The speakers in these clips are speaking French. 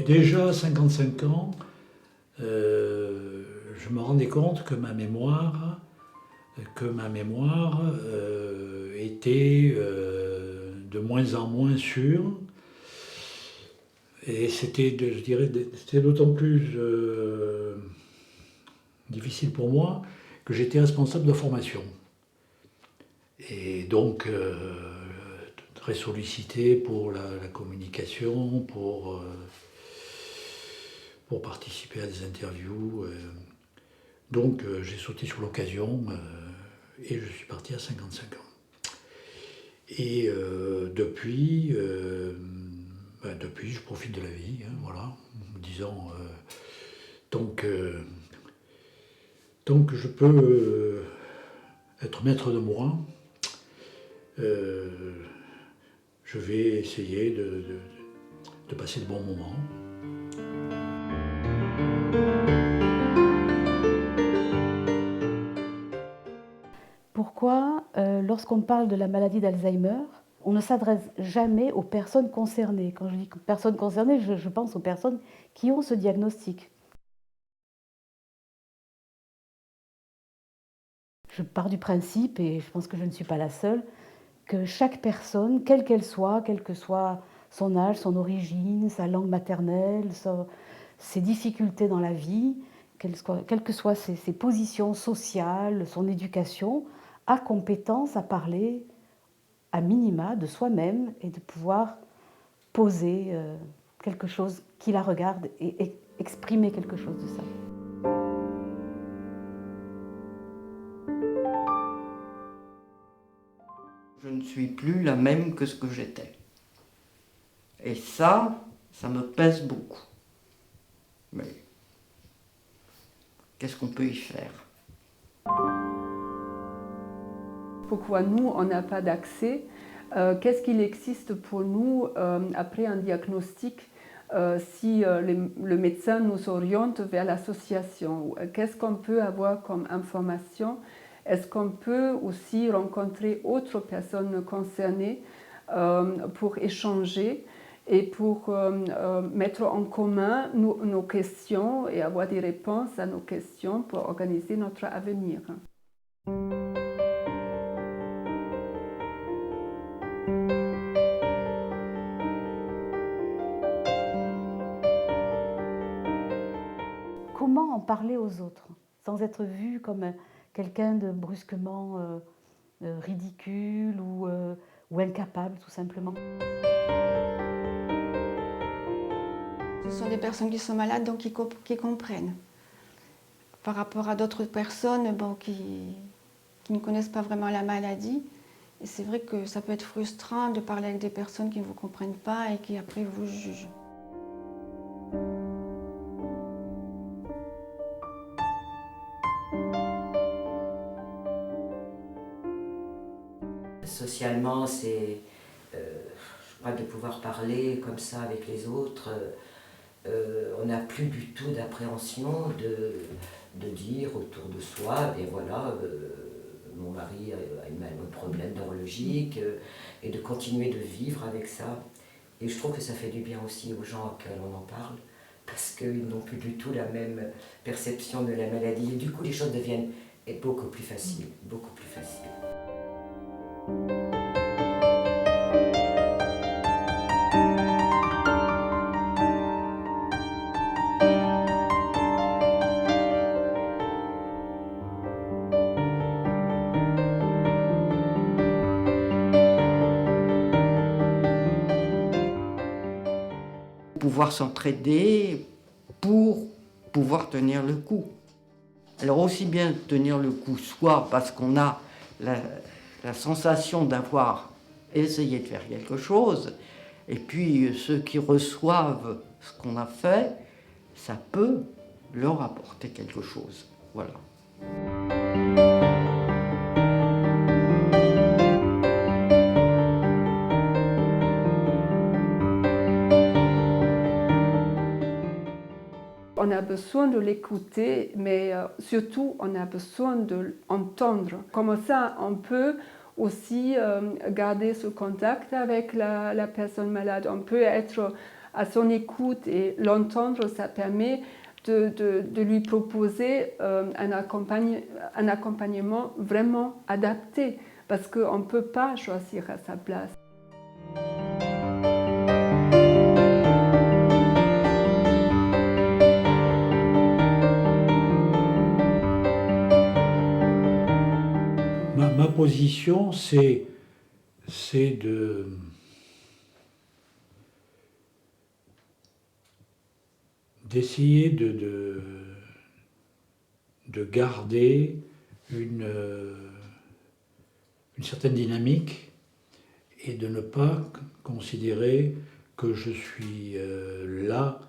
déjà à 55 ans, je me rendais compte que ma mémoire était de moins en moins sûre. Et je dirais, c'était d'autant plus difficile pour moi que j'étais responsable de formation. Et donc, très sollicité pour la communication, pour participer à des interviews. Donc, j'ai sauté sur l'occasion et je suis parti à 55 ans. Et depuis, je profite de la vie, hein, voilà, disons, tant que je peux être maître de moi, je vais essayer de passer de bons moments. Pourquoi, lorsqu'on parle de la maladie d'Alzheimer, on ne s'adresse jamais aux personnes concernées? Quand je dis personnes concernées, je pense aux personnes qui ont ce diagnostic. Je pars du principe, et je pense que je ne suis pas la seule, que chaque personne, quelle qu'elle soit, quel que soit son âge, son origine, sa langue maternelle, ses difficultés dans la vie, quelles que soient ses positions sociales, son éducation, a compétence à parler à minima de soi-même et de pouvoir poser quelque chose qui la regarde et exprimer quelque chose de ça. Je ne suis plus la même que ce que j'étais. Et ça me pèse beaucoup. Mais qu'est-ce qu'on peut y faire? Pourquoi nous, on n'a pas d'accès? Qu'est-ce qu'il existe pour nous après un diagnostic si le médecin nous oriente vers l'association? Qu'est-ce qu'on peut avoir comme information? Est-ce qu'on peut aussi rencontrer autres personnes concernées pour échanger et pour mettre en commun nos questions et avoir des réponses à nos questions pour organiser notre avenir? Comment en parler aux autres sans être vu comme quelqu'un de brusquement ridicule ou incapable, tout simplement? Ce sont des personnes qui sont malades, donc qui comprennent. Par rapport à d'autres personnes qui ne connaissent pas vraiment la maladie. Et c'est vrai que ça peut être frustrant de parler avec des personnes qui ne vous comprennent pas et qui après vous jugent. Socialement, c'est, je crois, de pouvoir parler comme ça avec les autres. On n'a plus du tout d'appréhension de dire autour de soi, et voilà, mon mari a un problème neurologique, et de continuer de vivre avec ça. Et je trouve que ça fait du bien aussi aux gens auxquels on en parle, parce qu'ils n'ont plus du tout la même perception de la maladie. Et du coup, les choses deviennent beaucoup plus faciles, beaucoup plus faciles. Pouvoir s'entraider pour pouvoir tenir le coup. Alors aussi bien tenir le coup, soit parce qu'on a la sensation d'avoir essayé de faire quelque chose, et puis ceux qui reçoivent ce qu'on a fait, ça peut leur apporter quelque chose. Voilà. On a besoin de l'écouter, mais surtout on a besoin de l'entendre. Comme ça, on peut aussi garder ce contact avec la personne malade. On peut être à son écoute et l'entendre, ça permet de lui proposer un accompagnement vraiment adapté, parce qu'on ne peut pas choisir à sa place. Ma position, c'est d'essayer de garder une certaine dynamique et de ne pas considérer que je suis là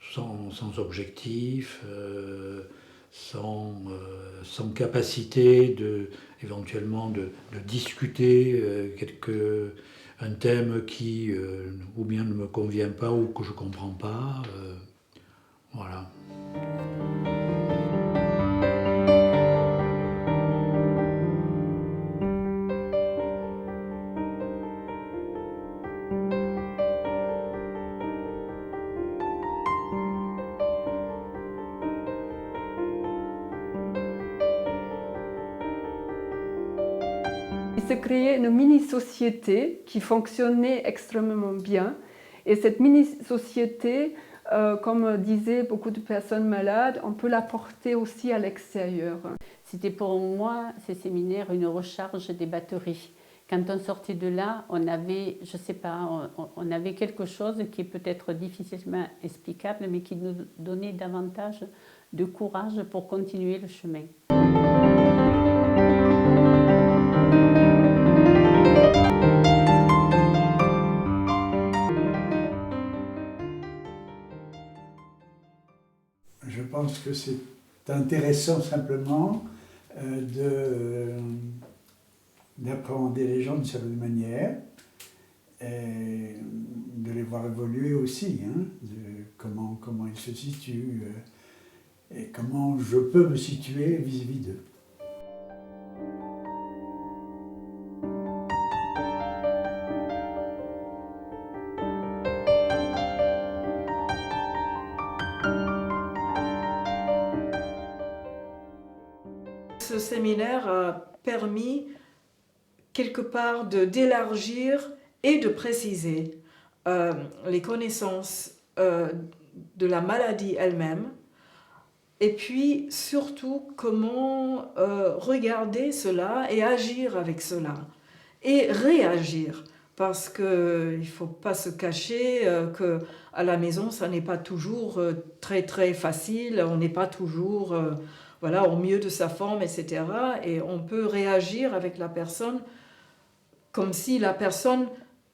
sans objectif, sans capacité éventuellement de discuter un thème qui ou bien ne me convient pas ou que je ne comprends pas. Voilà. Il se créait une mini-société qui fonctionnait extrêmement bien. Et cette mini-société, comme disaient beaucoup de personnes malades, on peut la porter aussi à l'extérieur. C'était pour moi, ces séminaires, une recharge des batteries. Quand on sortait de là, on avait, je sais pas, on avait quelque chose qui est peut-être difficilement explicable, mais qui nous donnait davantage de courage pour continuer le chemin. Je pense que c'est intéressant simplement d'appréhender les gens d'une certaine manière et de les voir évoluer aussi, hein, de comment ils se situent et comment je peux me situer vis-à-vis d'eux. Ce séminaire a permis quelque part d'élargir et de préciser les connaissances de la maladie elle-même, et puis surtout comment regarder cela et agir avec cela, et réagir, parce qu'il ne faut pas se cacher qu'à la maison, ça n'est pas toujours très très facile, on n'est pas toujours voilà, au mieux de sa forme, etc. Et on peut réagir avec la personne comme si la personne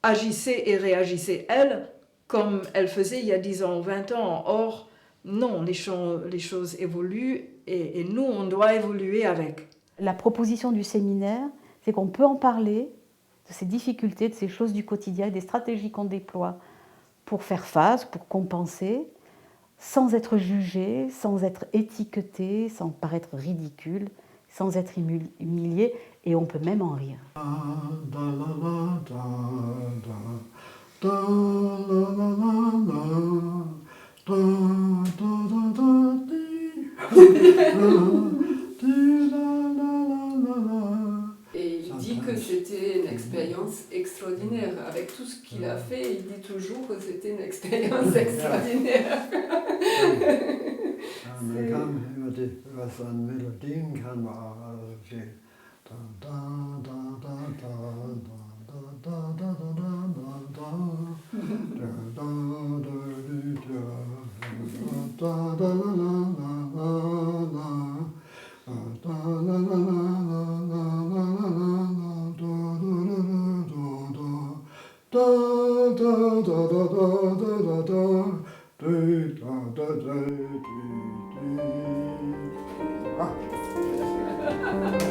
agissait et réagissait, elle, comme elle faisait il y a 10 ans ou 20 ans. Or, non, les choses évoluent et nous, on doit évoluer avec. La proposition du séminaire, c'est qu'on peut en parler de ces difficultés, de ces choses du quotidien, des stratégies qu'on déploie pour faire face, pour compenser, sans être jugé, sans être étiqueté, sans paraître ridicule, sans être humilié, et on peut même en rire. Et il dit que c'était une expérience extraordinaire. Avec tout ce qu'il a fait, il dit toujours que c'était une expérience extraordinaire. Man kan hvad sådan melodien kan være Ah.